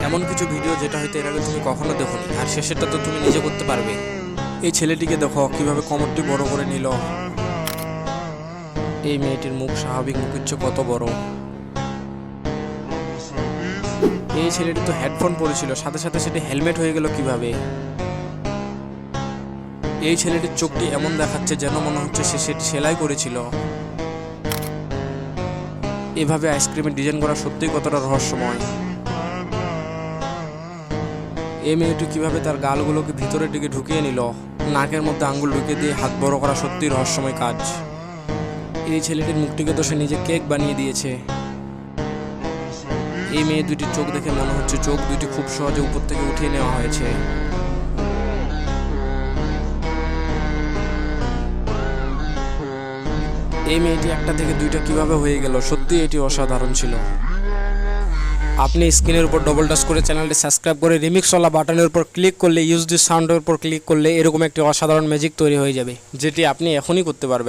এমন কিছু ভিডিও যেটা হয়তো এর আগে তুমি কখনো দেখোনি, আর শেষেরটা তো তুমি নিজে করতে পারবে। এই ছেলেটিকে দেখো কিভাবে কোমরটি বড় করে নিল। এই মেয়েটির মুখ স্বাভাবিক মুখের চেয়ে কত বড়। এই ছেলেটি তো হেডফোন পরেছিল, সাথে সাথে সেটি হেলমেট হয়ে গেল কিভাবে। এই ছেলেটির চোখটি এমন দেখাচ্ছে যেন মনে হচ্ছে সে সেটি সেলাই করেছিল। এভাবে আইসক্রিমের ডিজাইন করা সত্যিই কতটা রহস্যময়। এই মেয়েটি কিভাবে তার গালগুলোকে ভিতরের দিকে ঢুকিয়ে নিল, নাকের মধ্যে আঙ্গুল ঢুকিয়ে দিয়ে হাত বড় করা সত্যিই রহস্যময় কাজ। এই ছেলেটির মুখটিকে তো সে নিজে কেক বানিয়ে দিয়েছে। এই মেয়ে দুটির চোখ দেখে মনে হচ্ছে চোখ দুটি খুব সহজে উপর থেকে উঠিয়ে নেওয়া হয়েছে। এই মেয়েটি একটা থেকে দুইটা কিভাবে হয়ে গেল, সত্যি এটি অসাধারণ ছিল। আপনি স্ক্রিনের উপর ডবল টাচ করে চ্যানেলটি সাবস্ক্রাইব করে রিমিক্স ওয়ালা বাটনের উপর ক্লিক করলে, ইউজ দিস সাউন্ডের উপর ক্লিক করলে এরকম একটি অসাধারণ ম্যাজিক তৈরি হয়ে যাবে, যেটি আপনি এখনই করতে পারবেন।